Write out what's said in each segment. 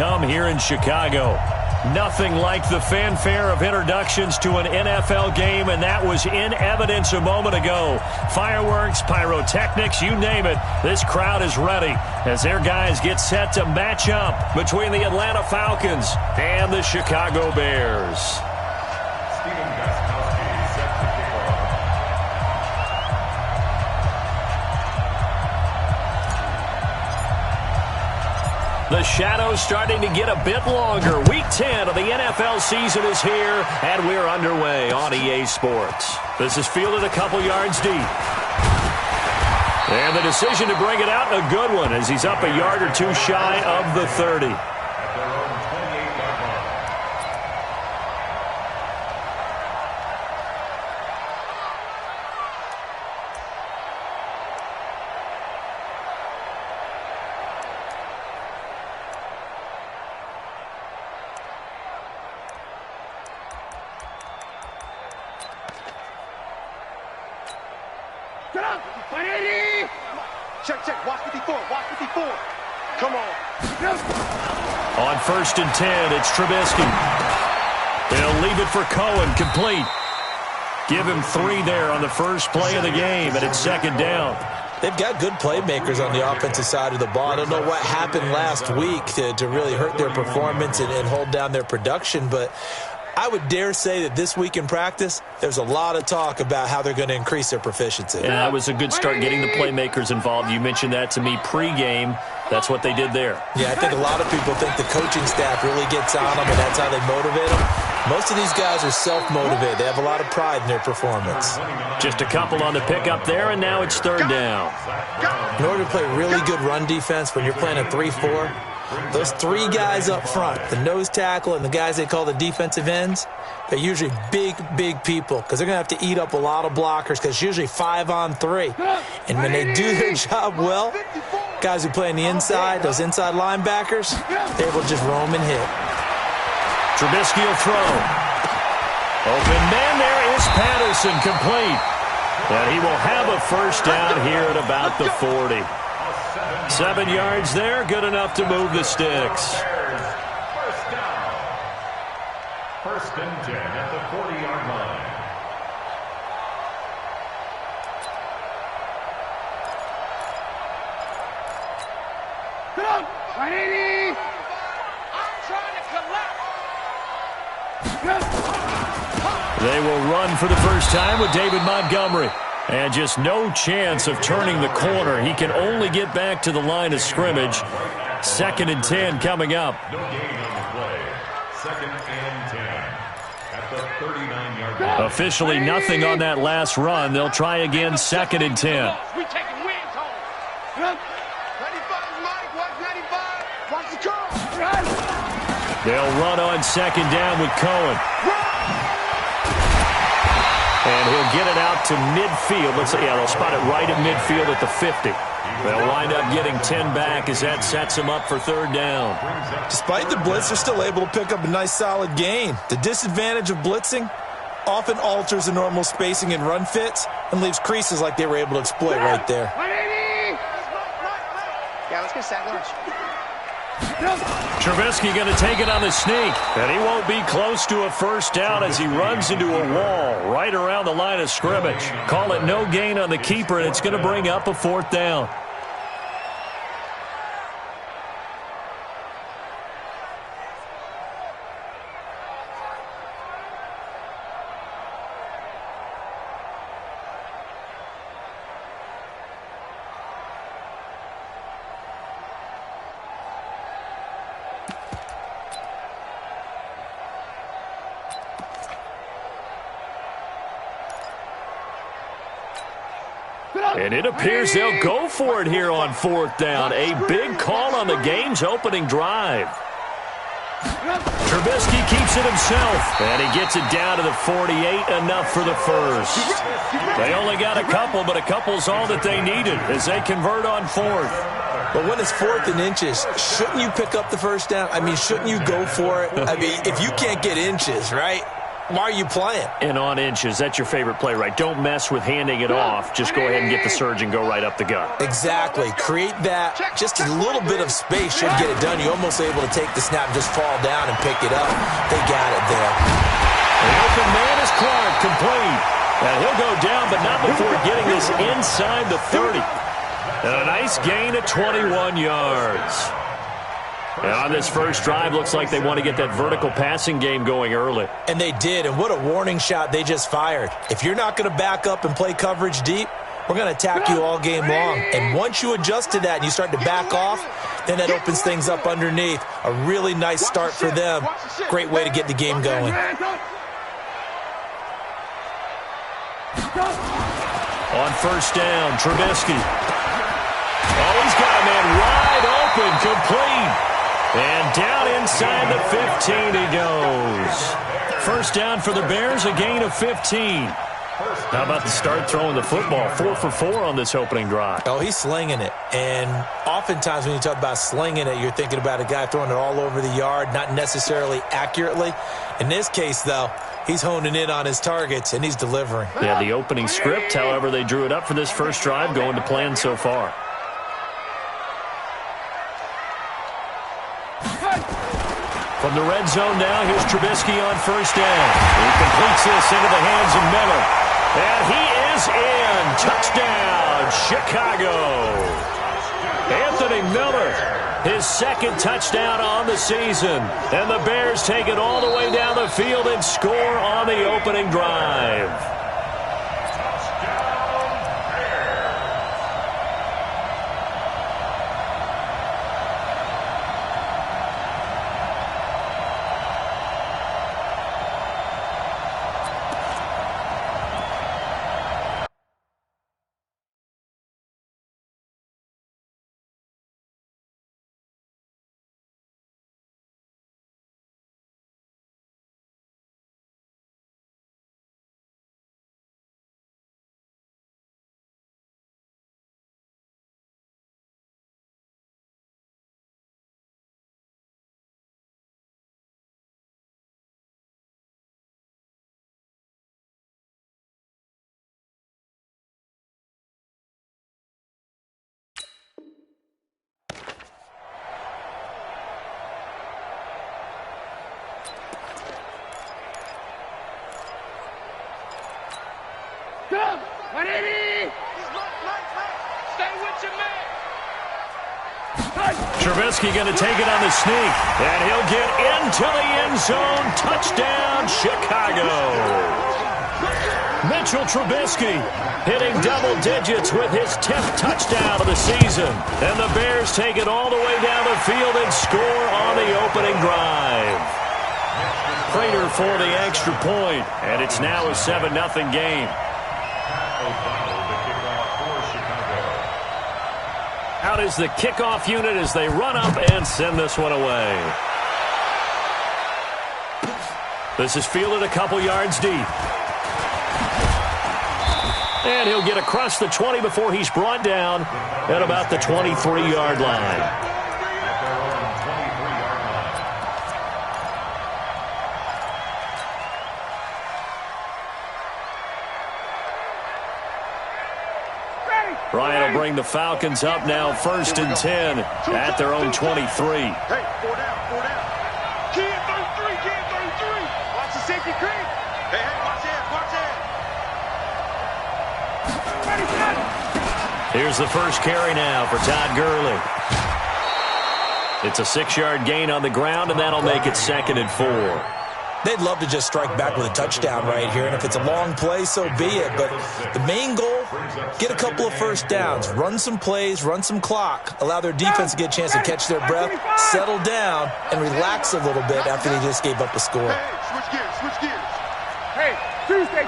come here in Chicago. Nothing like the fanfare of introductions to an NFL game, and that was in evidence a moment ago. Fireworks, pyrotechnics, you name it. This crowd is ready as their guys get set to match up between the Atlanta Falcons and the Chicago Bears. The shadow's starting to get a bit longer. Week 10 of the NFL season is here, and we're underway on EA Sports. This is fielded a couple yards deep. And the decision to bring it out, a good one, as he's up a yard or two shy of the 30. Check. Watch 54. Come on. On 1st and 10, it's Trubisky. They'll leave it for Cohen, complete. Give him 3 there on the first play of the game, and it's 2nd down. They've got good playmakers on the offensive side of the ball. I don't know what happened last week to really hurt their performance and hold down their production, but I would dare say that this week in practice, there's a lot of talk about how they're going to increase their proficiency. Yeah, that was a good start getting the playmakers involved. You mentioned that to me pregame. That's what they did there. Yeah, I think a lot of people think the coaching staff really gets on them, and that's how they motivate them. Most of these guys are self-motivated. They have a lot of pride in their performance. Just a couple on the pickup there, and now it's 3rd down. In order to play really good run defense when you're playing a 3-4, those 3 guys up front, the nose tackle and the guys they call the defensive ends, they're usually big people because they're going to have to eat up a lot of blockers because it's usually 5 on 3. And when they do their job well, guys who play on the inside, those inside linebackers, they will just roam and hit. Trubisky will throw. Open man, there is Patterson, complete. And he will have a 1st down here at about the 40. 7 yards there, good enough to move the sticks. 1st down. 1st and 10 at the 40-yard line. Come on, 180. I'm trying to collect. They will run for the first time with David Montgomery. And just no chance of turning the corner. He can only get back to the line of scrimmage. 2nd and 10 coming up. No gain on the play. 2nd and 10 at the 39-yard line. Officially nothing on that last run. They'll try again, 2nd and 10. We taking wins home. 95, Mike. Watch 95. Watch the curl. They'll run on 2nd down with Cohen. And he'll get it out to midfield. They'll spot it right at midfield at the 50. They'll wind up getting 10 back as that sets them up for 3rd down. Despite the blitz, they're still able to pick up a nice solid gain. The disadvantage of blitzing often alters the normal spacing and run fits and leaves creases like they were able to exploit right there. 180. Yeah, let's get sack lunch. Trubisky going to take it on the sneak, and he won't be close to a 1st down as he runs into a wall right around the line of scrimmage. Call it no gain on the keeper, and it's going to bring up a 4th down. And it appears they'll go for it here on 4th down. A big call on the game's opening drive. Trubisky keeps it himself, and he gets it down to the 48, enough for the 1st. They only got a couple, but a couple's all that they needed as they convert on 4th. But when it's 4th and inches, shouldn't you pick up the 1st down? I mean, shouldn't you go for it? I mean, if you can't get inches, right? why are you playing? And on inches, that's your favorite play, right? Don't mess with handing it off. Just go ahead and get the surge and go right up the gut. Exactly. Create that. Just a little bit of space should get it done. You're almost able to take the snap and just fall down and pick it up. They got it there. The open man is Clark, complete. And he'll go down, but not before getting this inside the 30. And a nice gain of 21 yards. And on this first drive, looks like they want to get that vertical passing game going early. And they did, and what a warning shot they just fired. If you're not going to back up and play coverage deep, we're going to attack you all game long. And once you adjust to that and you start to back off, then that opens things up underneath. A really nice start for them. Great way to get the game going. On first down, Trubisky. Oh, he's got a man wide open, complete. And down inside the 15 he goes. First down for the Bears, a gain of 15. How about the start throwing the football? 4 for 4 on this opening drive. Oh, he's slinging it. And oftentimes when you talk about slinging it, you're thinking about a guy throwing it all over the yard, not necessarily accurately. In this case, though, he's honing in on his targets, and he's delivering. Yeah, the opening script, however they drew it up for this first drive, going to plan so far. From the red zone now, here's Trubisky on first down. He completes this into the hands of Miller. And he is in. Touchdown, Chicago. Anthony Miller, his second touchdown on the season. And the Bears take it all the way down the field and score on the opening drive. Trubisky going to take it on the sneak, and he'll get into the end zone. Touchdown, Chicago. Mitchell Trubisky hitting double digits with his 10th touchdown of the season. And the Bears take it all the way down the field and score on the opening drive. Prater for the extra point, and it's now a 7-0 game. Out is the kickoff unit as they run up and send this one away. This is fielded a couple yards deep. And he'll get across the 20 before he's brought down at about the 23-yard line. Ryan will bring the Falcons up now, 1st and 10 at their own 23. Hey, 4 down, 4 down. Can't throw 3, can't throw 3. Watch the safety creep. Hey, watch it, watch it. Here's the first carry now for Todd Gurley. It's a 6-yard gain on the ground, and that'll make it 2nd and 4. They'd love to just strike back with a touchdown right here, and if it's a long play, so be it. But the main goal, get a couple of first downs, run some plays, run some clock, allow their defense to get a chance to catch their breath, settle down, and relax a little bit after they just gave up a score. Hey, switch gears, switch gears. Hey, Tuesday.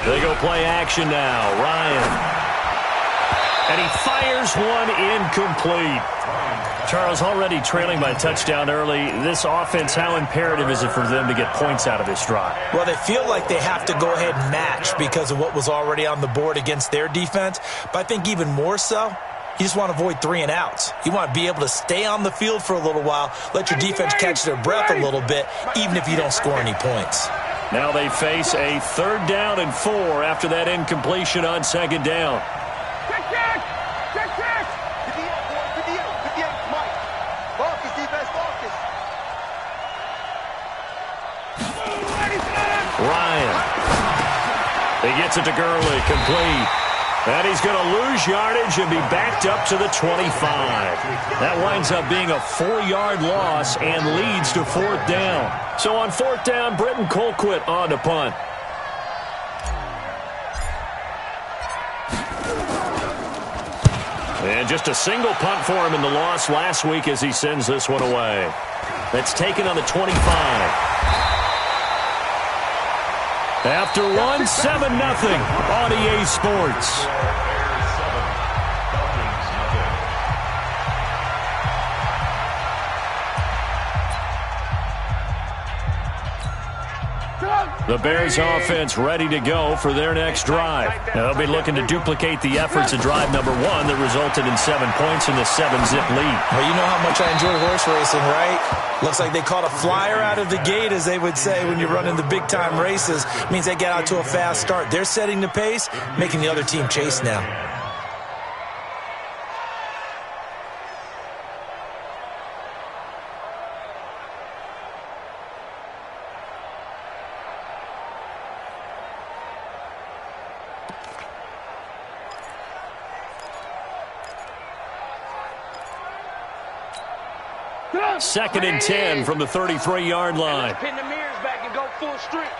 They go play action now. Ryan. And he fires one incomplete. Charles, already trailing by a touchdown early. This offense, how imperative is it for them to get points out of this drive? Well, they feel like they have to go ahead and match because of what was already on the board against their defense. But I think even more so, You just want to avoid 3 and outs. You want to be able to stay on the field for a little while, let your defense catch their breath a little bit, even if you don't score any points. Now they face a 3rd down and 4 after that incompletion on 2nd down. Check. 58, Mike. Focus, defense, focus. Ryan. He gets it to Gurley, complete. And he's going to lose yardage and be backed up to the 25. That winds up being a 4-yard loss and leads to 4th down. So on 4th down, Britton Colquitt on to punt. And just a single punt for him in the loss last week as he sends this one away. That's taken on the 25. After one, 7-0 on EA Sports. The Bears offense ready to go for their next drive. Now, they'll be looking to duplicate the efforts of drive number 1 that resulted in 7 points in the 7-zip lead. Well, you know how much I enjoy horse racing, right? Looks like they caught a flyer out of the gate, as they would say when you're running the big-time races. It means they get out to a fast start. They're setting the pace, making the other team chase now. Second and 10 from the 33-yard line. Pin the mirrors back and go full strength.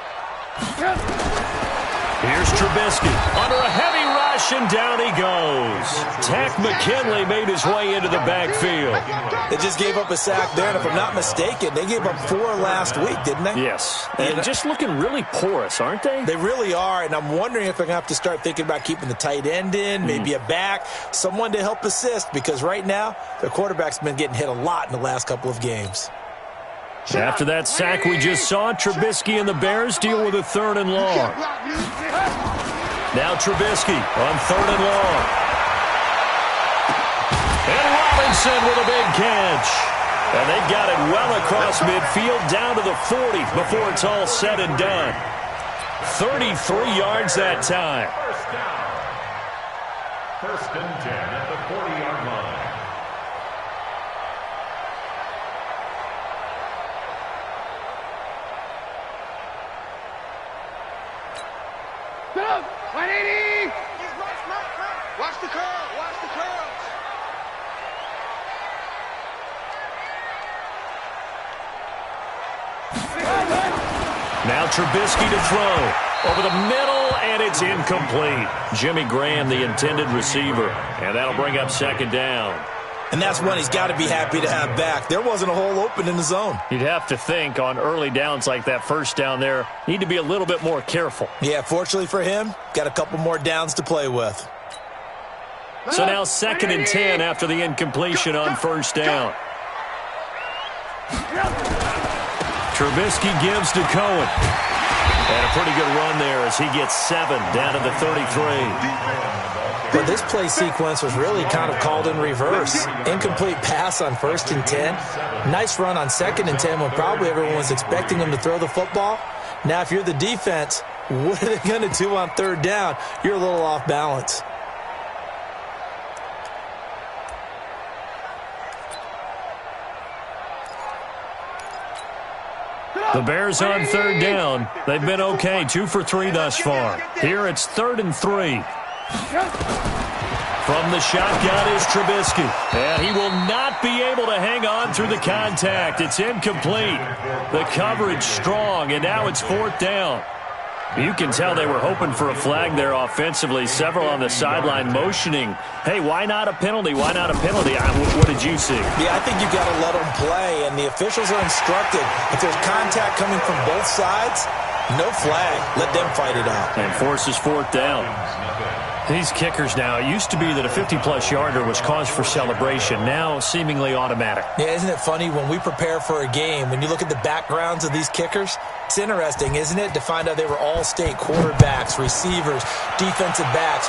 Here's Trubisky under a heavy rush, and down he goes. Takk McKinley made his way into the backfield. They just gave up a sack there, and if I'm not mistaken, they gave up 4 last week, didn't they? Yes, and just looking really porous, aren't they? They really are, and I'm wondering if they're going to have to start thinking about keeping the tight end in, maybe a back, someone to help assist, because right now, their quarterback's been getting hit a lot in the last couple of games. After that sack we just saw, Trubisky and the Bears deal with a 3rd and long. Now Trubisky on 3rd and long. And Robinson with a big catch. And they got it well across midfield down to the 40 before it's all said and done. 33 yards that time. First and 10 at the 40-yard line. Go! 180! Watch the curl! Watch the curls! Now Trubisky to throw. Over the middle, and it's incomplete. Jimmy Graham, the intended receiver. And that'll bring up 2nd down. And that's one he's got to be happy to have back. There wasn't a hole open in the zone. You'd have to think on early downs like that 1st down there, need to be a little bit more careful. Yeah, fortunately for him, got a couple more downs to play with. So now 2nd and 10 after the incompletion on 1st down. Trubisky gives to Cohen. And a pretty good run there as he gets 7 down to the 33. But this play sequence was really kind of called in reverse. Incomplete pass on 1st and 10. Nice run on 2nd and 10 when probably everyone was expecting him to throw the football. Now, if you're the defense, what are they going to do on 3rd down? You're a little off balance. The Bears on 3rd down. They've been okay, 2 for 3 thus far. Here it's 3rd and 3. From the shotgun is Trubisky. And he will not be able to hang on through the contact. It's incomplete. The coverage strong, and now it's 4th down. You can tell they were hoping for a flag there offensively. Several on the sideline motioning, hey, why not a penalty? Why not a penalty? What did you see? Yeah, I think you've got to let them play, and the officials are instructed. If there's contact coming from both sides, no flag. Let them fight it out. And forces 4th down. These kickers now, it used to be that a 50-plus yarder was cause for celebration. Now seemingly automatic. Yeah, isn't it funny when we prepare for a game, when you look at the backgrounds of these kickers, it's interesting, isn't it, to find out they were all-state quarterbacks, receivers, defensive backs.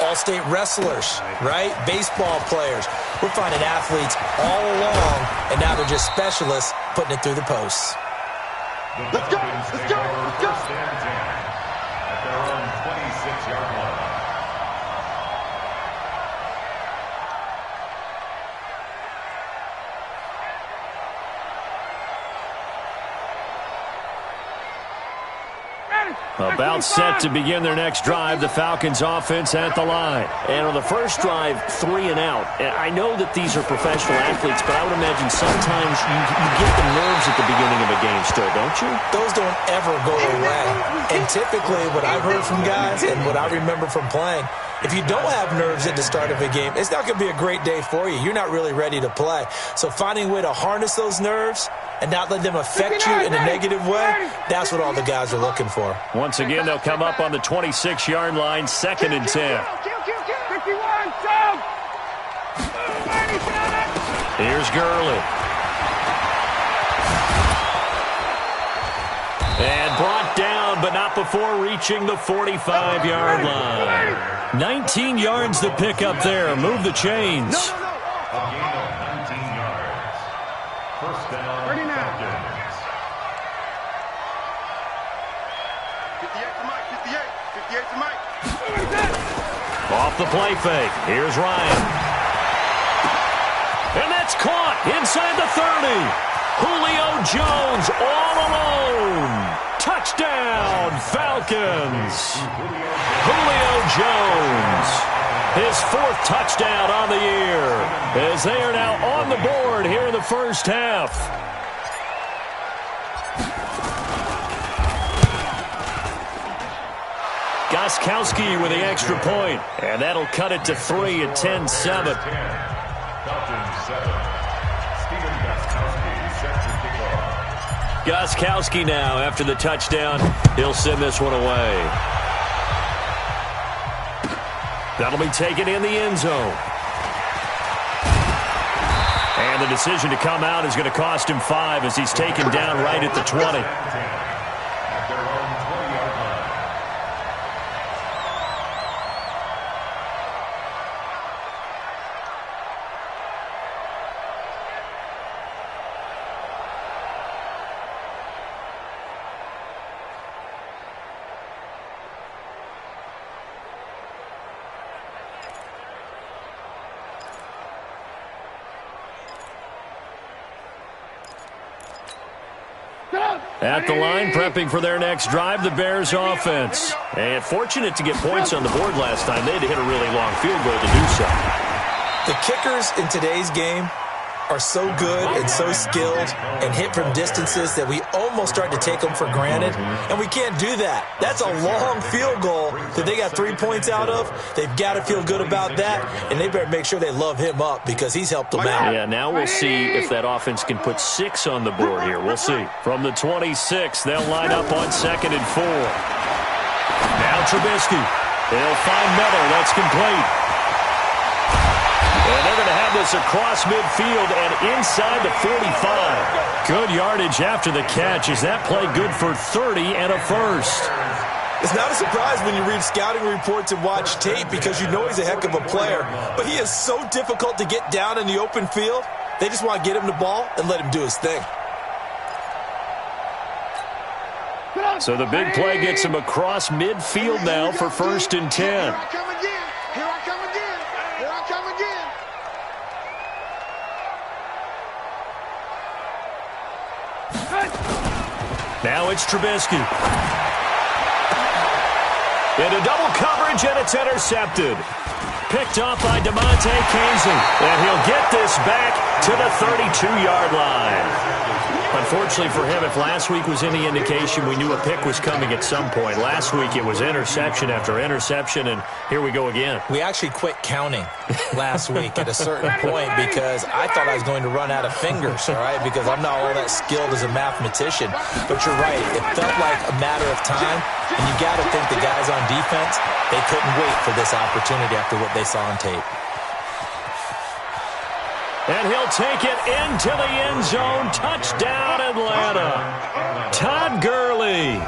all-state wrestlers, right? Baseball players. We're finding athletes all along, and now they're just specialists putting it through the posts. Let's go! Let's go! Let's go! At their own 26-yard line. About set to begin their next drive, the Falcons offense at the line. And on the first drive, 3 and out. And I know that these are professional athletes, but I would imagine sometimes you get the nerves at the beginning of a game still, don't you? Those don't ever go away. And typically what I've heard from guys and what I remember from playing, if you don't have nerves at the start of a game, it's not going to be a great day for you. You're not really ready to play. So finding a way to harness those nerves and not let them affect you in a negative way, that's what all the guys are looking for. Once again, they'll come up on the 26-yard line, 2nd and 10. 51, Here's Gurley. And brought down, but not before reaching the 45-yard line. 19 yards to pick up there. Move the chains. A gain of 19 yards. First down, 39. Falcons. 58 to Mike, 58. 58 to Mike. Off the play fake. Here's Ryan. And that's caught inside the 30. Julio Jones all alone. Touchdown, Falcons. Julio Jones, his 4th touchdown on the year, as they are now on the board here in the first half. Gostkowski with the extra point, and that'll cut it to 3 at 10-7. Falcons 7. Stephen Gostkowski sets the kickoff. Gostkowski now, after the touchdown, he'll send this one away. That'll be taken in the end zone. And the decision to come out is going to cost him 5 as he's taken down right at the 20. At their own 20-yard line. At the line, prepping for their next drive, the Bears offense. And fortunate to get points on the board last time. They had to hit a really long field goal to do so. The kickers in today's game are so good and so skilled and hit from distances that we almost start to take them for granted, and we can't do that. That's a long field goal that they got 3 points out of. They've got to feel good about that, and they better make sure they love him up because he's helped them out. Yeah, now we'll see if that offense can put 6 on the board here. We'll see. From the 26, they'll line up on 2nd and 4. Now Trubisky. They'll find Miller. That's complete. And they're going to have this across midfield and inside the 45. Good yardage after the catch. Is that play good for 30 and a first? It's not a surprise when you read scouting reports and watch tape because you know he's a heck of a player. But he is so difficult to get down in the open field. They just want to get him the ball and let him do his thing. So the big play gets him across midfield now for 1st and 10. Here I come again. Here I come again. Here I come again. Now it's Trubisky. Into double coverage, and it's intercepted. Picked off by DeMonte Casey. And he'll get this back to the 32-yard line. Unfortunately for him, if last week was any indication, we knew a pick was coming at some point. Last week it was interception after interception, and here we go again. We actually quit counting last week at a certain point because I thought I was going to run out of fingers, all right, because I'm not all that skilled as a mathematician. But you're right. It felt like a matter of time, and you got to think the guys on defense, they couldn't wait for this opportunity after what they saw on tape. And he'll take it into the end zone. Touchdown, Atlanta. Todd Gurley,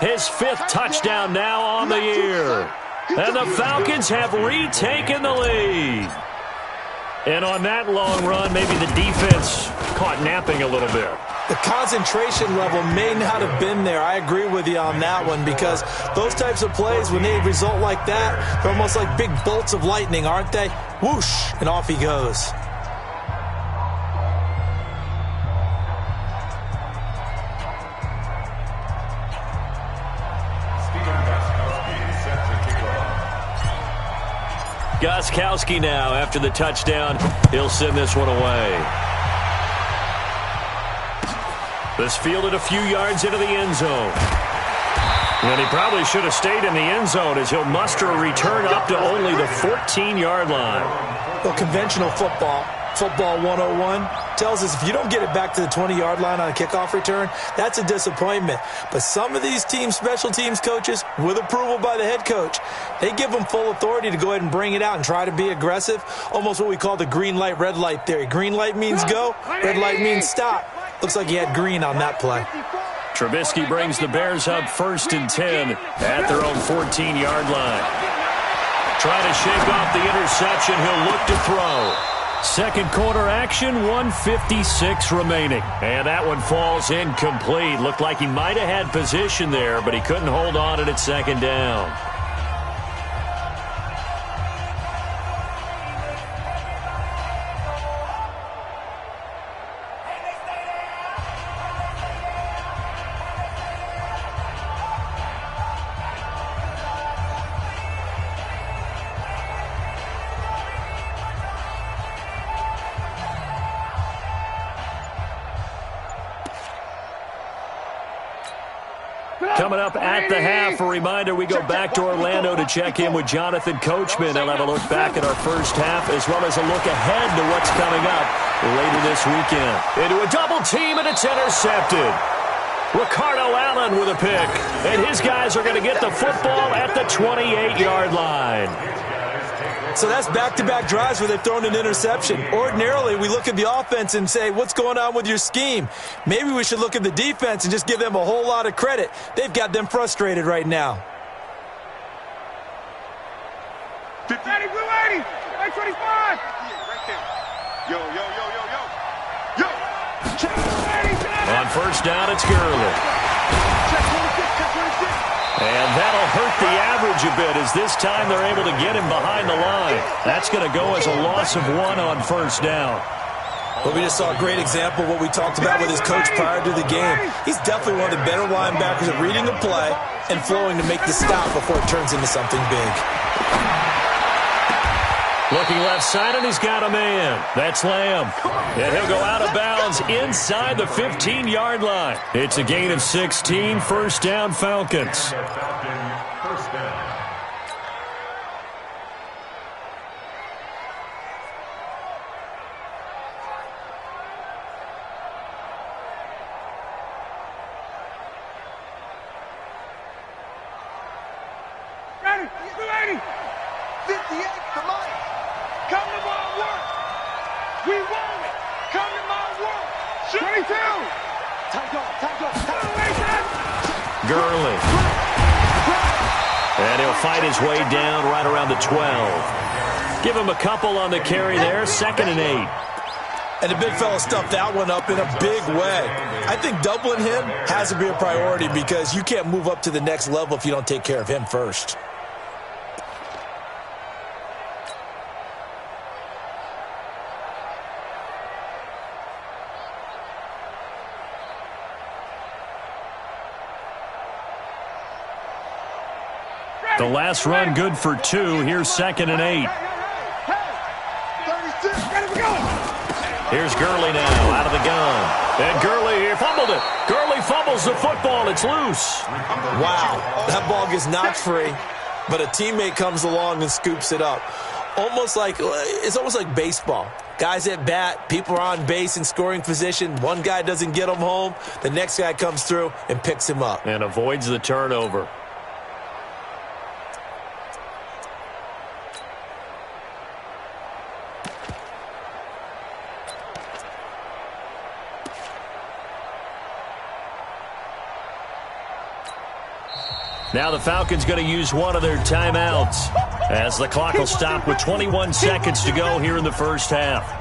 his 5th touchdown now on the year. And the Falcons have retaken the lead. And on that long run, maybe the defense caught napping a little bit. The concentration level may not have been there. I agree with you on that one, because those types of plays, when they result like that, they're almost like big bolts of lightning, aren't they? Whoosh, and off he goes. Gostkowski now, after the touchdown, he'll send this one away. This fielded a few yards into the end zone. And he probably should have stayed in the end zone, as he'll muster a return up to only the 14-yard line. Well, conventional football 101, tells us if you don't get it back to the 20-yard line on a kickoff return, that's a disappointment. But some of these teams, special teams coaches, with approval by the head coach, they give them full authority to go ahead and bring it out and try to be aggressive, almost what we call the green light, red light theory. Green light means go, red light means stop. Looks like he had green on that play. Trubisky brings the Bears up 1st and 10 at their own 14-yard line. Trying to shake off the interception, he'll look to throw. Second quarter action, 1:56 remaining. And that one falls incomplete. Looked like he might have had position there, but he couldn't hold on at second down. Coming up at the half, a reminder, we go back to Orlando to check in with Jonathan Coachman. He'll have a look back at our first half, as well as a look ahead to what's coming up later this weekend. Into a double team, and it's intercepted. Ricardo Allen with a pick, and his guys are going to get the football at the 28-yard line. So that's back-to-back drives where they've thrown an interception. Ordinarily, we look at the offense and say, what's going on with your scheme? Maybe we should look at the defense and just give them a whole lot of credit. They've got them frustrated right now. 50, blue 80, 25. Yeah, right there. Yo. On first down, it's Gurley. And that'll hurt the average a bit, as this time they're able to get him behind the line. That's going to go as a loss of 1 on first down. Well, we just saw a great example of what we talked about with his coach prior to the game. He's definitely one of the better linebackers at reading the play and flowing to make the stop before it turns into something big. Looking left side, and he's got a man. That's Lamb. And he'll go out of bounds inside the 15-yard line. It's a gain of 16, first down Falcons. First down. Ready, blue 80. 58 to Mike. Come to my work. We want it. Come to my work. 22. Gurley. And he'll fight his way down right around the 12. Give him a couple on the carry there, 2nd and 8. And the big fella stuffed that one up in a big way. I think doubling him has to be a priority, because you can't move up to the next level if you don't take care of him first. The last run good for 2. Here's 2nd and 8. 36. Ready, we go. Here's Gurley now, out of the gun. And Gurley fumbled it. Gurley fumbles the football. It's loose. Wow, that ball gets knocked free, but a teammate comes along and scoops it up. It's almost like baseball. Guys at bat, people are on base in scoring position. One guy doesn't get him home. The next guy comes through and picks him up. And avoids the turnover. Now the Falcons going to use one of their timeouts as the clock will stop with 21 seconds to go here in the first half.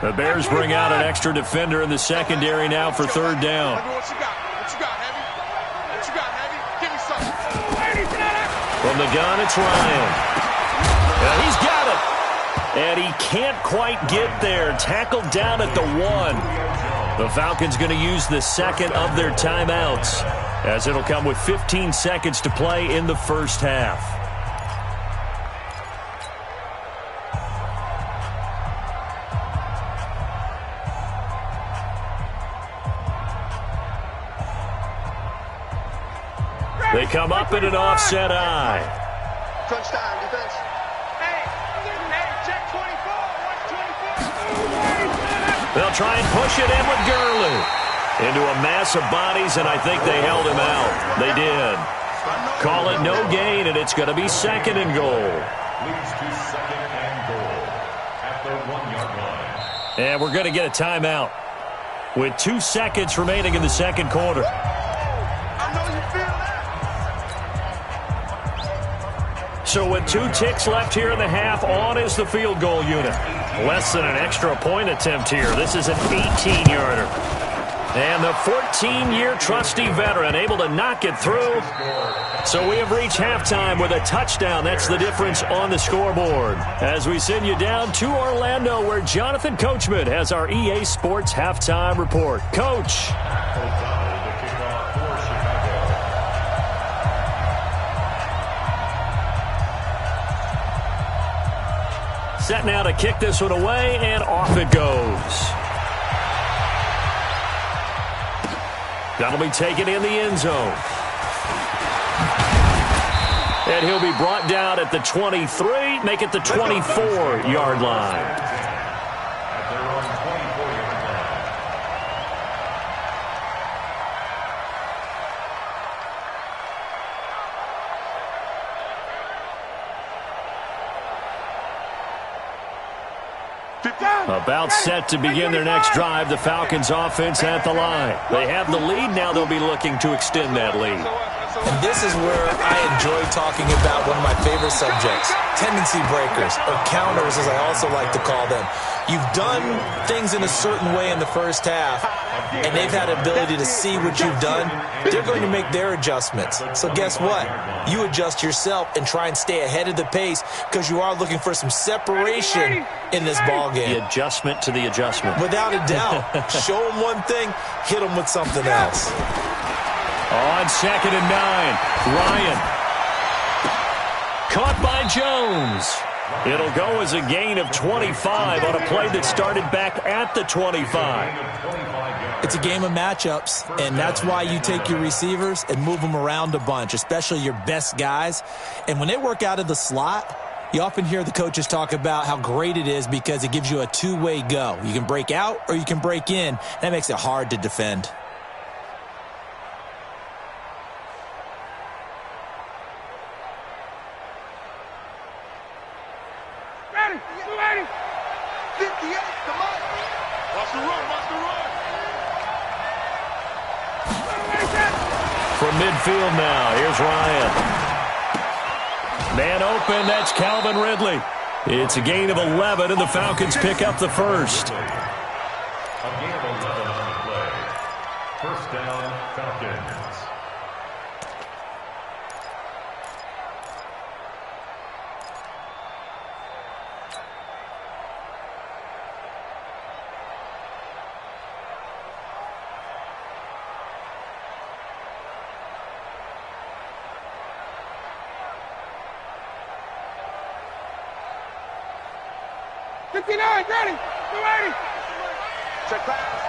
The Bears bring out an extra defender in the secondary now for third down. What you got, Heavy? What you got, Heavy? Give me something. From the gun, it's Ryan. He's got it. And he can't quite get there. Tackled down at the 1. The Falcons going to use the second of their timeouts, as it'll come with 15 seconds to play in the first half. They come up in an offset eye. Crunch time, defense. Hey, check 24. Watch 24. They'll try and push it in with Gurley. Into a mass of bodies, and I think they held him out. They did. Call it no gain, and it's going to be second and goal. Leads to second and goal at the 1-yard line. And we're going to get a timeout with 2 seconds remaining in the second quarter. I know you feel that. So with 2 ticks left here in the half, on is the field goal unit. Less than an extra point attempt here. This is an 18-yarder. And the 14-year trusty veteran able to knock it through. So we have reached halftime with a touchdown. That's the difference on the scoreboard. As we send you down to Orlando, where Jonathan Coachman has our EA Sports halftime report. Coach. Set now to kick this one away, and off it goes. That'll be taken in the end zone. And he'll be brought down at the 23, make it the 24-yard line. About set to begin their next drive, the Falcons offense at the line. They have the lead, now they'll be looking to extend that lead. And this is where I enjoy talking about one of my favorite subjects, tendency breakers, or counters as I also like to call them. You've done things in a certain way in the first half, and they've had ability to see what you've done. They're going to make their adjustments. So guess what? You adjust yourself and try and stay ahead of the pace because you are looking for some separation in this ball game. The adjustment to the adjustment. Without a doubt. Show them one thing, hit them with something else. On 2nd and 9, Ryan. Caught by Jones. It'll go as a gain of 25 on a play that started back at the 25. It's a game of matchups, and that's why you take your receivers and move them around a bunch, especially your best guys. And when they work out of the slot, you often hear the coaches talk about how great it is because it gives you a two-way go. You can break out or you can break in. That makes it hard to defend. Ready. 58, come on. Watch the run. From midfield now, here's Ryan. Man open, that's Calvin Ridley. It's a gain of 11, and the Falcons pick up the first. A gain of 11 on the play. First down, Falcons. Ready. Check pass.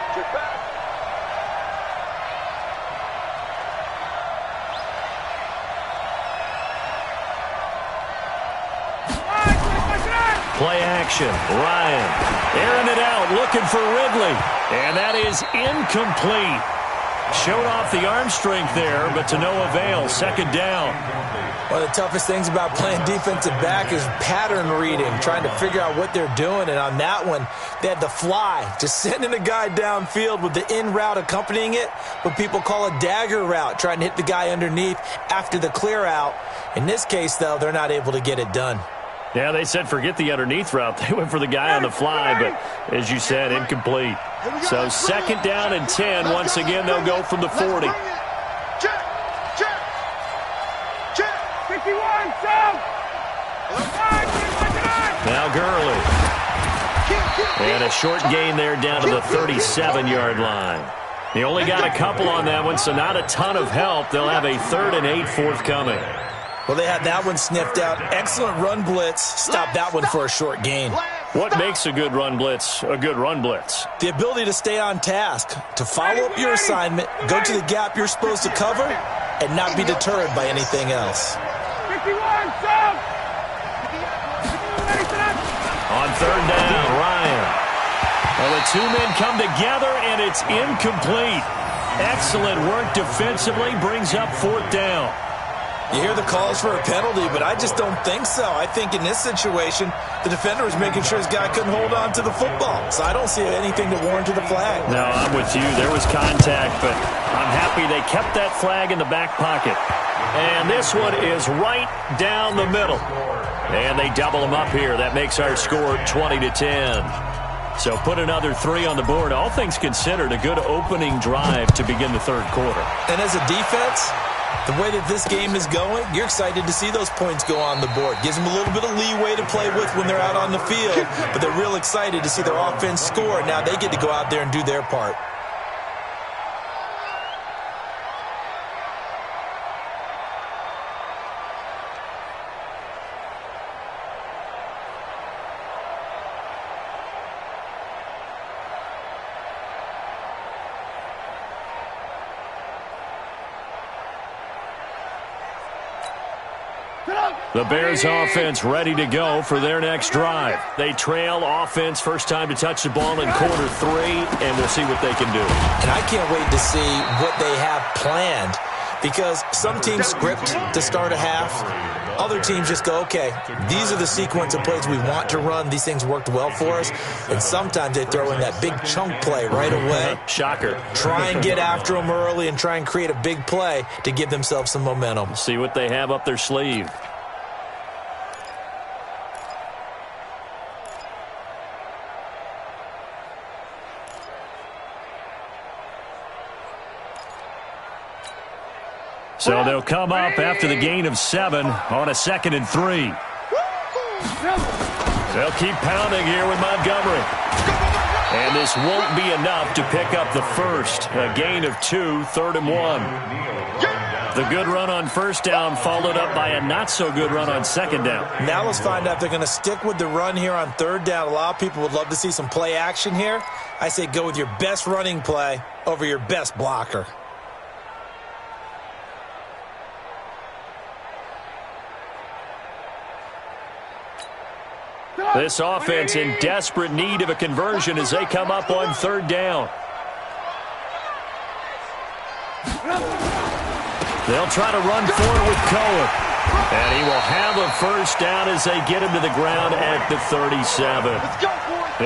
Play action. Ryan airing it out, looking for Ridley. And that is incomplete. Showed off the arm strength there, but to no avail. Second down. One of the toughest things about playing defensive back is pattern reading, trying to figure out what they're doing. And on that one, they had the fly, just sending a guy downfield with the in route accompanying it, what people call a dagger route, trying to hit the guy underneath after the clear out. In this case, though, they're not able to get it done. Yeah, they said forget the underneath route. They went for the guy on the fly, but as you said, incomplete. So second down and 10. Once again, they'll go from the 40. Check. 51, down. Now Gurley. And a short gain there down to the 37-yard line. He only got a couple on that one, so not a ton of help. They'll have a 3rd and 8 forthcoming. Well, they had that one sniffed out. Excellent run blitz. Stop that one for a short gain. What makes a good run blitz a good run blitz? The ability to stay on task, to follow up your assignment, go to the gap you're supposed to cover, and not be deterred by anything else. 51, down. On third down, Ryan. Well, the two men come together, and it's incomplete. Excellent work defensively, brings up 4th down. You hear the calls for a penalty, but I just don't think so. I think in this situation, the defender was making sure his guy couldn't hold on to the football. So I don't see anything to warrant the flag. No, I'm with you. There was contact, but I'm happy they kept that flag in the back pocket. And this one is right down the middle. And they double them up here. That makes our score 20-10. So put another 3 on the board. All things considered, a good opening drive to begin the third quarter. And as a defense, the way that this game is going, you're excited to see those points go on the board. Gives them a little bit of leeway to play with when they're out on the field, but they're real excited to see their offense score. Now they get to go out there and do their part. The Bears offense ready to go for their next drive. They trail offense, first time to touch the ball in quarter 3, and we'll see what they can do. And I can't wait to see what they have planned, because some teams script to start a half. Other teams just go, okay, these are the sequence of plays we want to run. These things worked well for us. And sometimes they throw in that big chunk play right away. Shocker. Try and get after them early and try and create a big play to give themselves some momentum. See what they have up their sleeve. So they'll come up after the gain of 7 on a 2nd and 3. They'll keep pounding here with Montgomery. And this won't be enough to pick up the first. A gain of 2, 3rd and 1. The good run on first down followed up by a not-so-good run on second down. Now let's find out if they're going to stick with the run here on third down. A lot of people would love to see some play action here. I say go with your best running play over your best blocker. This offense in desperate need of a conversion as they come up on third down. They'll try to run forward with Cohen. And he will have a first down as they get him to the ground at the 37.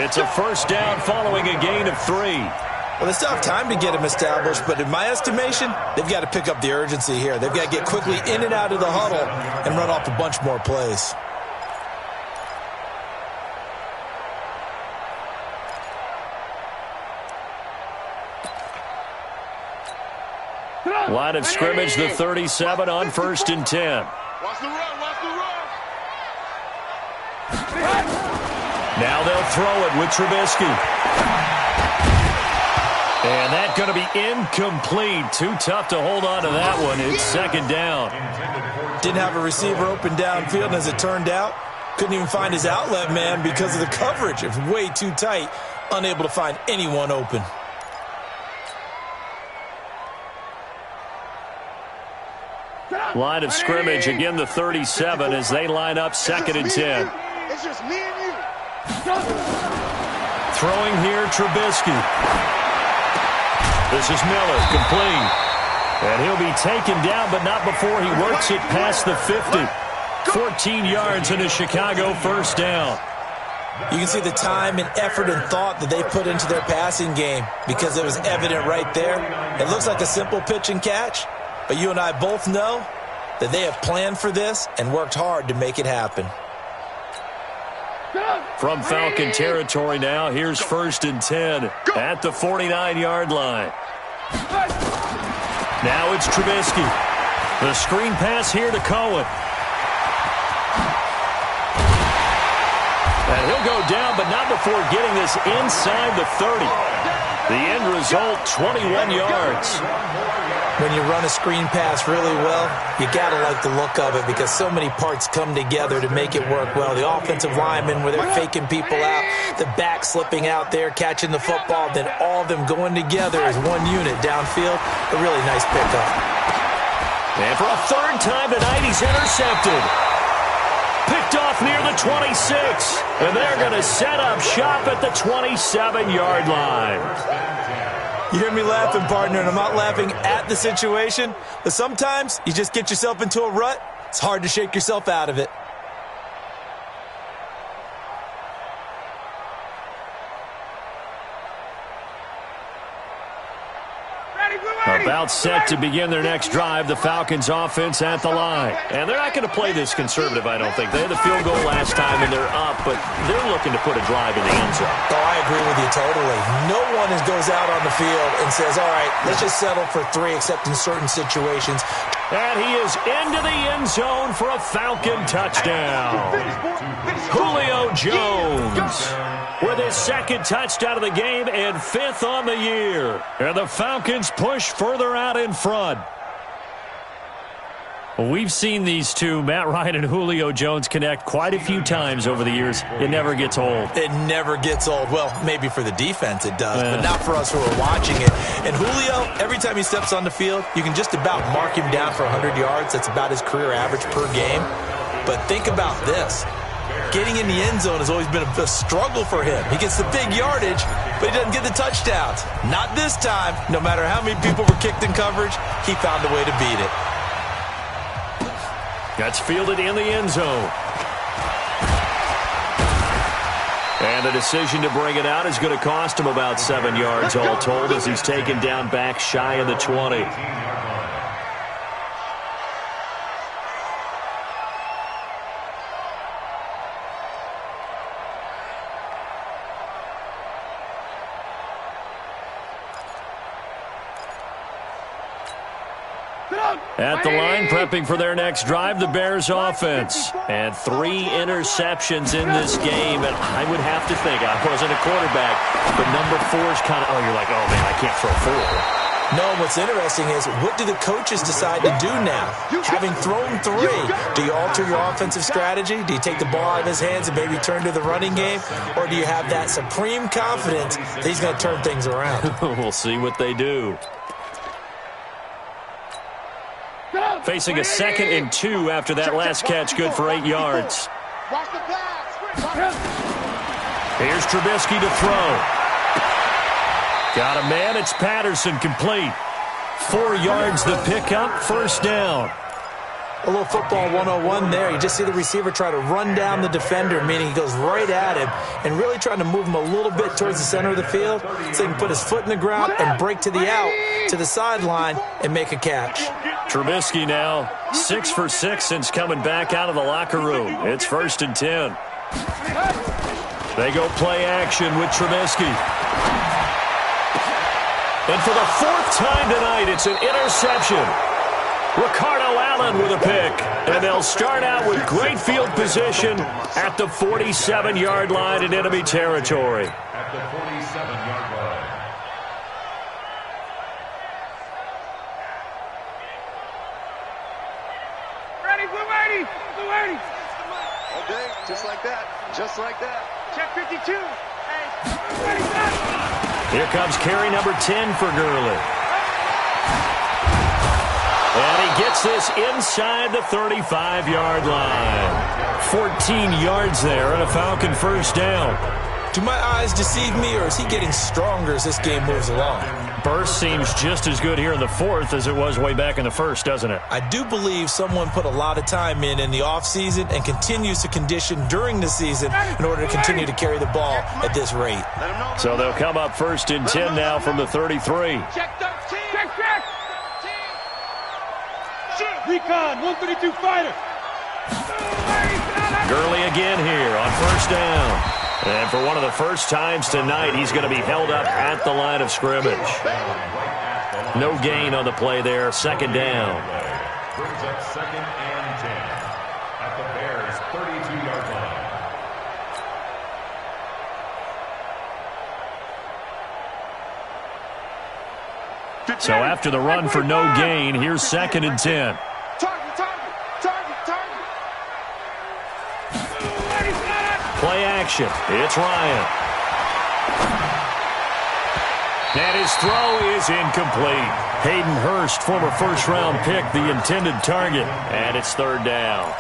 It's a first down following a gain of 3. Well, they still have time to get him established, but in my estimation, they've got to pick up the urgency here. They've got to get quickly in and out of the huddle and run off a bunch more plays. Line of scrimmage, the 37 on 1st and 10. Watch the run, watch the run. Now they'll throw it with Trubisky. And that's going to be incomplete. Too tough to hold on to that one. It's second down. Didn't have a receiver open downfield, and as it turned out, couldn't even find his outlet man because of the coverage. It was way too tight, unable to find anyone open. Line of scrimmage, again the 37 as they line up 2nd and 10. It's just me and you. Throwing here, Trubisky. This is Miller, complete. And he'll be taken down, but not before he works it past the 50. 14 yards in a Chicago first down. You can see the time and effort and thought that they put into their passing game because it was evident right there. It looks like a simple pitch and catch, but you and I both know that they have planned for this and worked hard to make it happen. From Falcon territory now, here's 1st and 10 at the 49-yard line. Now it's Trubisky. The screen pass here to Cohen. And he'll go down, but not before getting this inside the 30. The end result, 21 yards. When you run a screen pass really well, you got to like the look of it because so many parts come together to make it work well. The offensive linemen, where they're faking people out, the back slipping out there, catching the football, then all of them going together as one unit downfield. A really nice pickup. And for a 3rd time tonight, he's intercepted. Picked off near the 26. And they're going to set up shop at the 27-yard line. You hear me laughing, partner, and I'm not laughing at the situation, but sometimes you just get yourself into a rut. It's hard to shake yourself out of it. About set to begin their next drive, the Falcons offense at the line. And they're not going to play this conservative, I don't think. They had the field goal last time, and they're up, but they're looking to put a drive in the end zone. Oh, I agree with you totally. No one goes out on the field and says, all right, let's just settle for 3, except in certain situations. And he is into the end zone for a Falcon touchdown. Julio Jones with his 2nd touchdown of the game and 5th on the year. And the Falcons push further out in front. Well, we've seen these two, Matt Ryan and Julio Jones, connect quite a few times over the years. It never gets old. It never gets old. Well, maybe for the defense it does, but not for us who are watching it. And Julio, every time he steps on the field, you can just about mark him down for 100 yards. That's about his career average per game. But think about this. Getting in the end zone has always been a struggle for him. He gets the big yardage, but he doesn't get the touchdowns. Not this time. No matter how many people were kicked in coverage, he found a way to beat it. That's fielded in the end zone. And the decision to bring it out is going to cost him about 7 yards all told as he's taken down back shy of the 20. At the line, prepping for their next drive, the Bears offense. And 3 interceptions in this game. And I would have to think, I wasn't a quarterback, but number 4 is kind of, you're like, oh, man, I can't throw 4. No, what's interesting is, what do the coaches decide to do now? Having thrown 3, do you alter your offensive strategy? Do you take the ball out of his hands and maybe turn to the running game? Or do you have that supreme confidence that he's going to turn things around? We'll see what they do. Facing a 2nd and 2 after that last catch, good for 8 yards. Here's Trubisky to throw. Got a man, it's Patterson, complete. 4 yards the pickup, first down. A little football 101 there. You just see the receiver try to run down the defender, meaning he goes right at him and really trying to move him a little bit towards the center of the field so he can put his foot in the ground and break to the out, to the sideline, and make a catch. Trubisky now 6 for 6 since coming back out of the locker room. It's 1st and 10. They go play action with Trubisky. And for the 4th time tonight, it's an interception. Ricardo Allen with a pick. And they'll start out with great field position at the 47-yard line in enemy territory. At the 47-yard line. Ready, blue 80, blue 80. Okay, just like that, just like that. Check 52. Hey, ready, set. Here comes carry number 10 for Gurley. And he gets this inside the 35-yard line. 14 yards there and a Falcon first down. Do my eyes deceive me, or is he getting stronger as this game moves along? Burst seems just as good here in the fourth as it was way back in the first, doesn't it? I do believe someone put a lot of time in the offseason and continues to condition during the season in order to continue to carry the ball at this rate. So they'll come up first and 10 now from the 33. Check 13. Check. Recon, 132 fighter. Gurley again here on first down. And for one of the first times tonight, he's going to be held up at the line of scrimmage. No gain on the play there. Second down. Brings up second and 10 at the Bears' 32-yard line. So after the run for no gain, here's second and 10. Play action. It's Ryan. And his throw is incomplete. Hayden Hurst, former first-round pick, the intended target. And it's third down.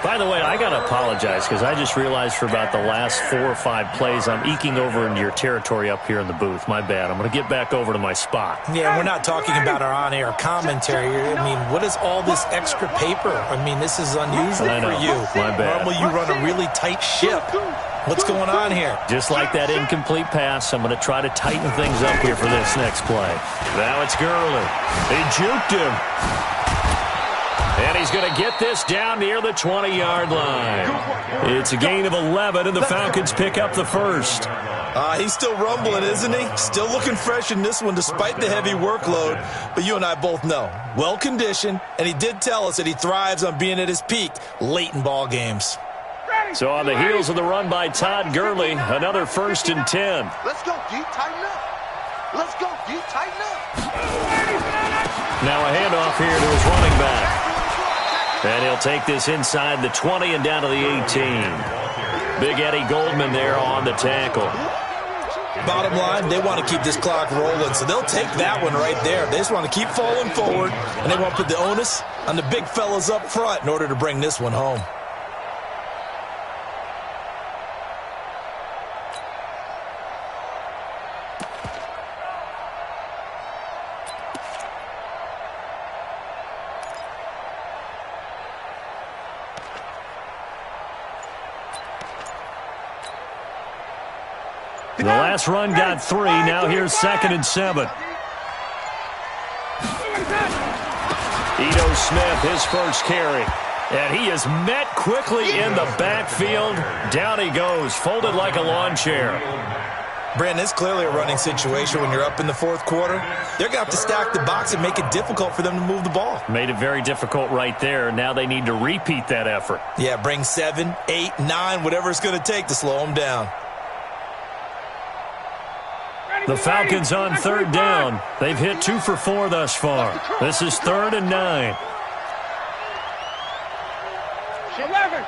By the way, I got to apologize because I just realized for about the last 4 or 5 plays, I'm eking over into your territory up here in the booth. My bad. I'm going to get back over to my spot. Yeah, we're not talking about our on-air commentary. I mean, what is all this extra paper? I mean, this is unusual for you. My bad. Normally you run a really tight ship. What's going on here? Just like that incomplete pass, I'm going to try to tighten things up here for this next play. Now it's Gurley. He juked him. And he's going to get this down near the 20-yard line. It's a gain of 11, and the Falcons pick up the first. He's still rumbling, isn't he? Still looking fresh in this one despite the heavy workload. But you and I both know, well-conditioned, and he did tell us that he thrives on being at his peak late in ball games. So on the heels of the run by Todd Gurley, another first and 10. Let's go, D. Tighten up. Let's go, D. Tighten up. Now a handoff here to his running back. And he'll take this inside the 20 and down to the 18. Big Eddie Goldman there on the tackle. Bottom line, they want to keep this clock rolling, so they'll take that one right there. They just want to keep falling forward, and they want to put the onus on the big fellas up front in order to bring this one home. The last run got 3. Now here's second and 7. Ito Smith, his first carry. And he is met quickly in the backfield. Down he goes, folded like a lawn chair. Brandon, it's clearly a running situation when you're up in the fourth quarter. They're going to have to stack the box and make it difficult for them to move the ball. Made it very difficult right there. Now they need to repeat that effort. Yeah, bring 7, 8, 9, whatever it's going to take to slow them down. The Falcons on third down. They've hit 2 for 4 thus far. This is 3rd and 9. 11.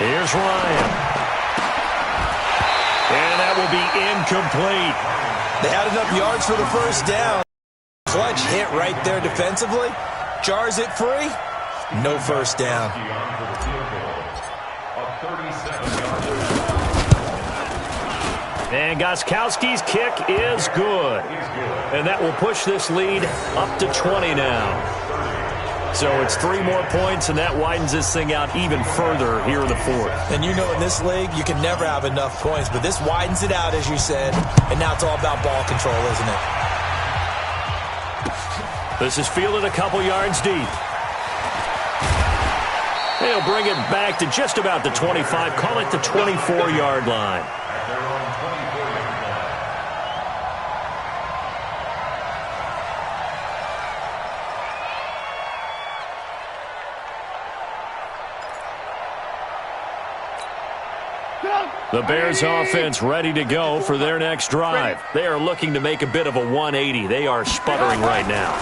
Here's Ryan. And that will be incomplete. They had enough yards for the first down. Clutch hit right there defensively. Jars it free. No first down. And Gostkowski's kick is good. And that will push this lead up to 20 now. So it's 3 more points, and that widens this thing out even further here in the fourth. And you know in this league, you can never have enough points, but this widens it out, as you said, and now it's all about ball control, isn't it? This is fielded a couple yards deep. They'll bring it back to just about the 25, call it the 24-yard line. The Bears offense ready to go for their next drive. They are looking to make a bit of a 180. They are sputtering right now.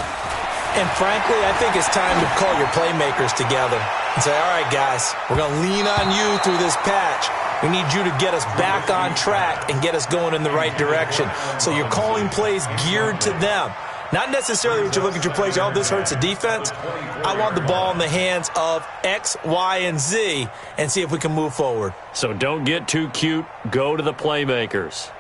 And frankly, I think it's time to call your playmakers together and say, all right, guys, we're going to lean on you through this patch. We need you to get us back on track and get us going in the right direction. So you're calling plays geared to them. Not necessarily what you look at your plays, oh, this hurts the defense. I want the ball in the hands of X, Y, and Z and see if we can move forward. So don't get too cute. Go to the playmakers.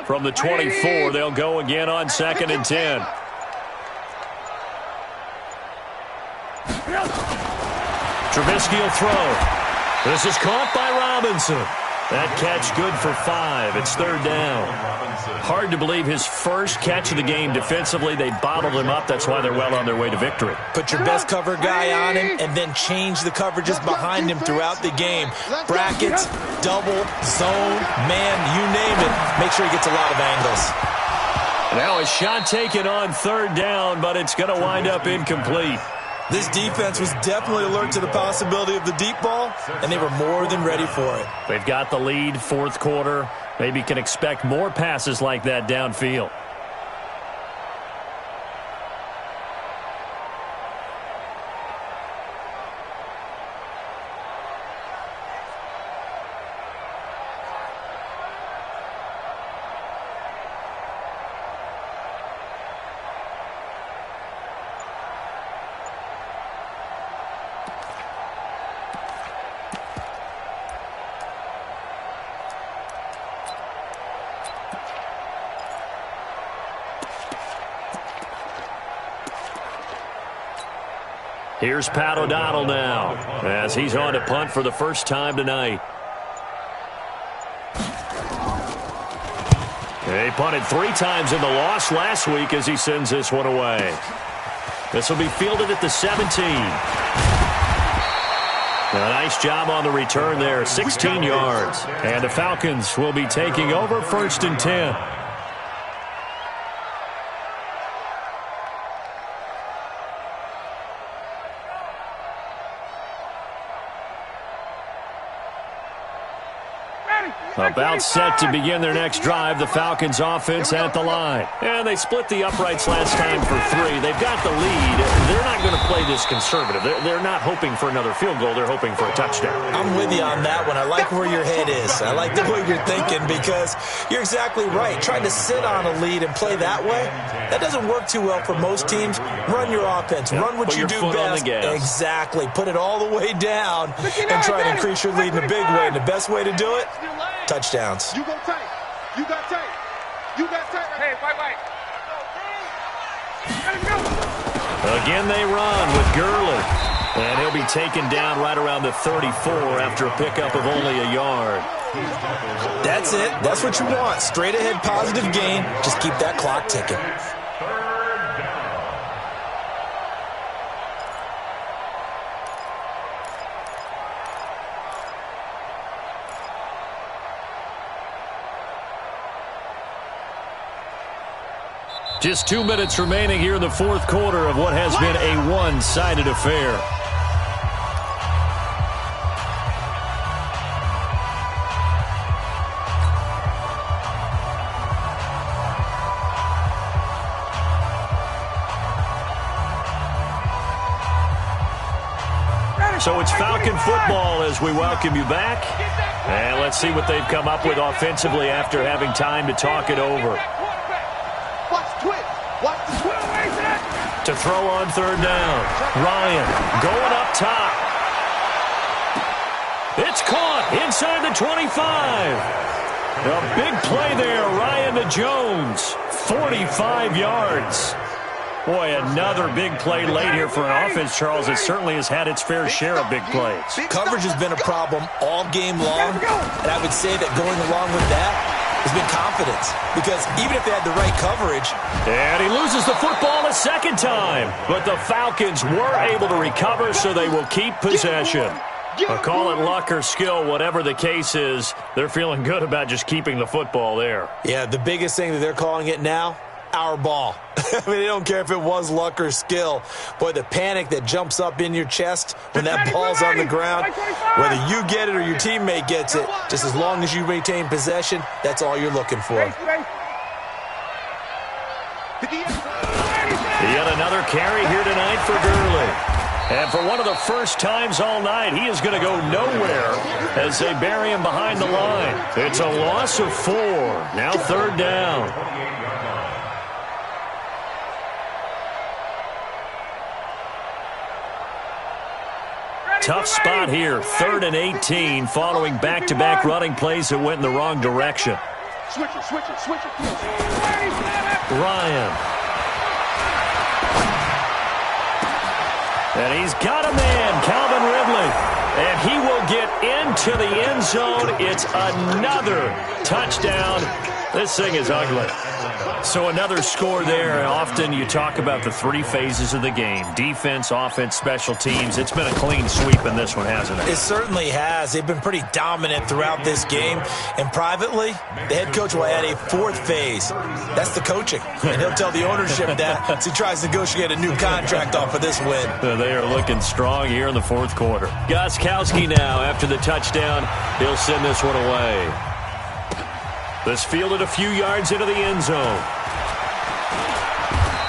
From the 24, they'll go again on 2nd and 10. Trubisky will throw. This is caught by Robinson. That catch good for 5. It's 3rd down. Hard to believe his first catch of the game defensively. They bottled him up. That's why they're well on their way to victory. Put your best cover guy on him and then change the coverages behind him throughout the game. Brackets, double, zone, man, you name it. Make sure he gets a lot of angles. Now a shot taken on 3rd down, but it's going to wind up incomplete. This defense was definitely alert to the possibility of the deep ball, and they were more than ready for it. They've got the lead, 4th quarter. Maybe can expect more passes like that downfield. Here's Pat O'Donnell now as he's on to punt for the first time tonight. He punted 3 times in the loss last week as he sends this one away. This will be fielded at the 17. A nice job on the return there, 16 yards. And the Falcons will be taking over 1st and 10. About set to begin their next drive, the Falcons offense at the line. And they split the uprights last time for 3. They've got the lead. They're not going to play this conservative. They're not hoping for another field goal. They're hoping for a touchdown. I'm with you on that one. I like where your head is. I like the way you're thinking because you're exactly right. Trying to sit on a lead and play that way, that doesn't work too well for most teams. Run your offense. Run what you do best. Exactly. Put it all the way down and try to increase your lead in a big way. And the best way to do it, touchdowns. You go tight. You got tight. You got tight. Hey, white. Again, they run with Gurley. And he'll be taken down right around the 34 after a pickup of only a yard. That's it. That's what you want. Straight ahead positive gain. Just keep that clock ticking. Just 2 minutes remaining here in the 4th quarter of what has been a one-sided affair. So it's Falcon football as we welcome you back. And let's see what they've come up with offensively after having time to talk it over. To throw on 3rd down. Ryan going up top. It's caught inside the 25. A big play there. Ryan to Jones. 45 yards. Boy, another big play late here for an offense, Charles, that certainly has had its fair share of big plays. Coverage has been a problem all game long, and I would say that going along with that has been confidence, because even if they had the right coverage. And he loses the football a 2nd time, but the Falcons were able to recover, so they will keep possession. Call it luck or skill, whatever the case is, they're feeling good about just keeping the football there. Yeah, the biggest thing that they're calling it now, our ball. I mean, they don't care if it was luck or skill. Boy, the panic that jumps up in your chest when that ball's on the ground, whether you get it or your teammate gets it, just as long as you maintain possession, that's all you're looking for. Yet another Another carry here tonight for Gurley. And for one of the first times all night, he is going to go nowhere as they bury him behind the line. It's a loss of 4. Now 3rd down. Tough spot here. 3rd and 18 following back-to-back running plays that went in the wrong direction. Switch it. Ryan. And he's got a man, Calvin Ridley. And he will get into the end zone. It's another touchdown. This thing is ugly. So another score there, and often you talk about the 3 phases of the game. Defense, offense, special teams. It's been a clean sweep in this one, hasn't it? It certainly has. They've been pretty dominant throughout this game. And privately, the head coach will add a 4th phase. That's the coaching. And he'll tell the ownership that as he tries to negotiate a new contract off of this win. They are looking strong here in the 4th quarter. Gostkowski now, after the touchdown, he'll send this one away. This fielded a few yards into the end zone.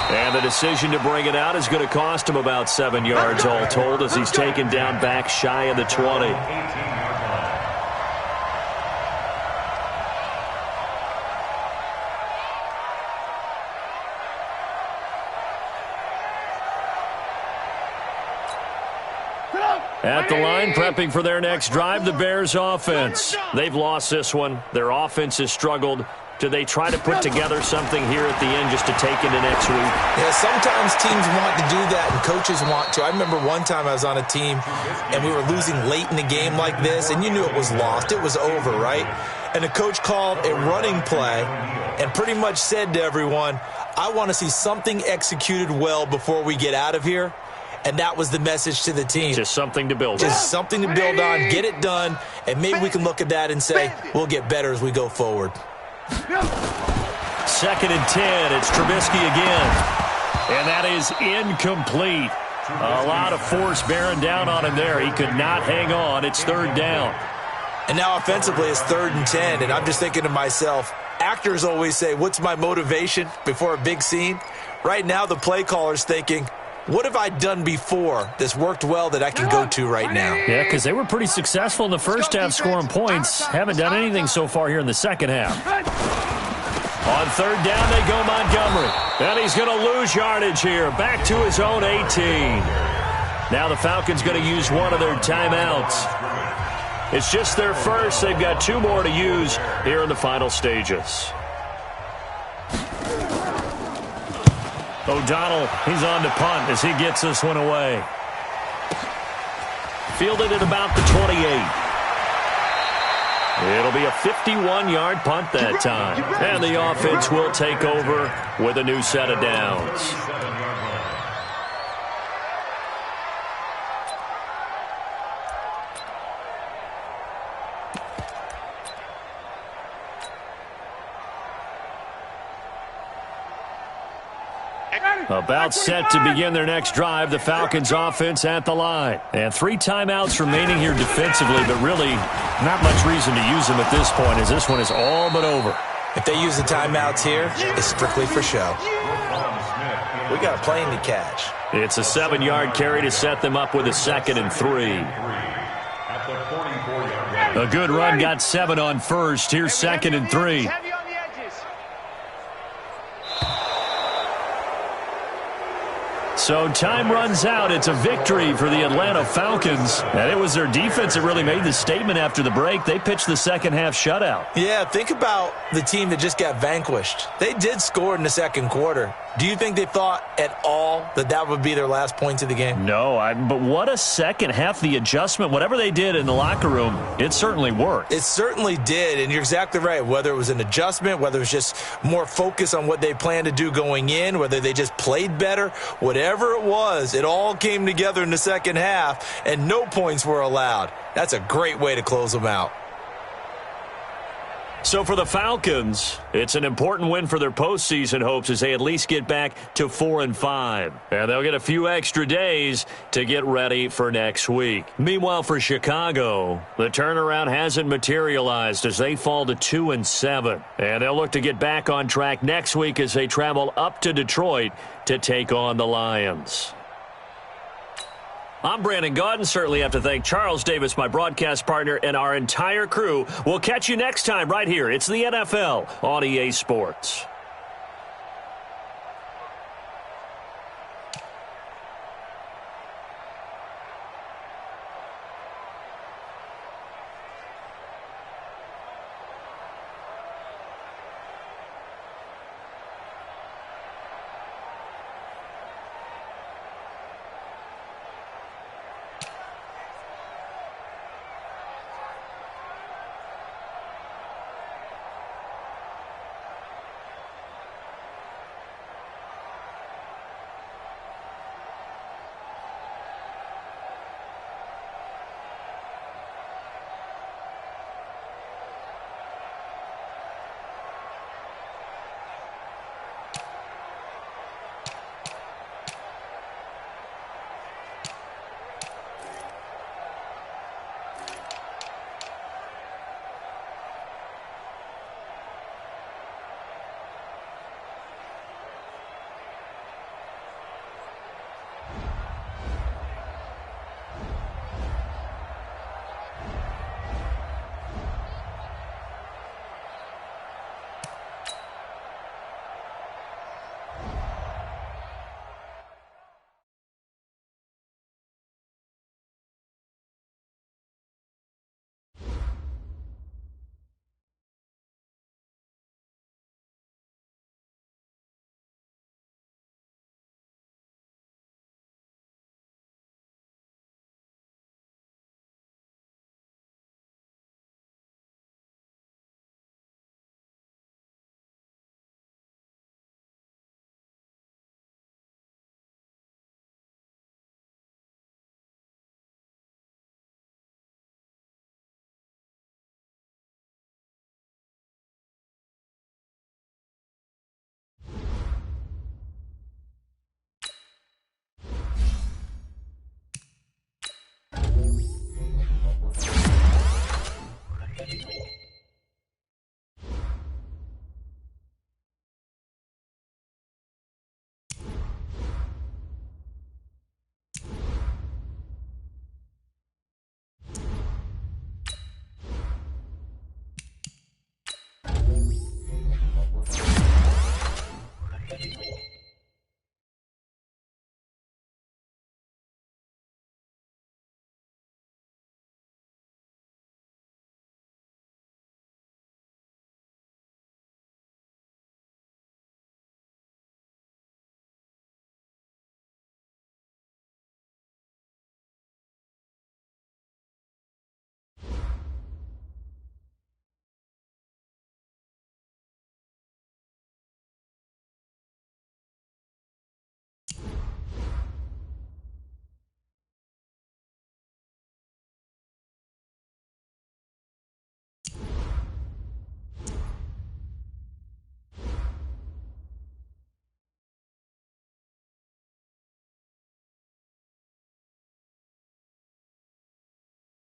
And the decision to bring it out is going to cost him about 7 yards all told as he's taken down back shy of the 20. At the line, prepping for their next drive, the Bears offense. They've lost this one. Their offense has struggled. Do they try to put together something here at the end just to take into next week? Yeah, sometimes teams want to do that and coaches want to. I remember one time I was on a team and we were losing late in the game like this, and you knew it was lost. It was over, right? And the coach called a running play and pretty much said to everyone, I want to see something executed well before we get out of here. And that was the message to the team. Just something to build on. Just something to build on, get it done, and maybe we can look at that and say, we'll get better as we go forward. 2nd and 10. It's Trubisky again. And that is incomplete. A lot of force bearing down on him there. He could not hang on. It's 3rd down. And now offensively it's 3rd and 10. And I'm just thinking to myself, actors always say, what's my motivation before a big scene? Right now the play caller's thinking, what have I done before that's worked well that I can go to right now? Yeah, because they were pretty successful in the first half scoring points. Haven't done anything so far here in the second half. On 3rd down, they go Montgomery. And he's going to lose yardage here. Back to his own 18. Now the Falcons going to use one of their timeouts. It's just their first. They've got 2 more to use here in the final stages. O'Donnell, he's on to punt as he gets this one away. Fielded at about the 28. It'll be a 51-yard punt that time. And the offense will take over with a new set of downs. About set to begin their next drive, the Falcons offense at the line. And 3 timeouts remaining here defensively, but really not much reason to use them at this point as this one is all but over. If they use the timeouts here, it's strictly for show. We got a plane to catch. It's a 7-yard carry to set them up with a 2nd and 3. A good run got 7 on first. Here's 2nd and 3. So time runs out. It's a victory for the Atlanta Falcons. And it was their defense that really made the statement after the break. They pitched the second half shutout. Yeah, think about the team that just got vanquished. They did score in the second quarter. Do you think they thought at all that that would be their last points of the game? No, but what a second half. The adjustment, whatever they did in the locker room, it certainly worked. It certainly did, and you're exactly right. Whether it was an adjustment, whether it was just more focus on what they planned to do going in, whether they just played better, whatever it was, it all came together in the second half, and no points were allowed. That's a great way to close them out. So for the Falcons, it's an important win for their postseason hopes as they at least get back to 4-5. And they'll get a few extra days to get ready for next week. Meanwhile, for Chicago, the turnaround hasn't materialized as they fall to 2-7. And they'll look to get back on track next week as they travel up to Detroit to take on the Lions. I'm Brandon Gaudin. Certainly have to thank Charles Davis, my broadcast partner, and our entire crew. We'll catch you next time right here. It's the NFL on EA Sports.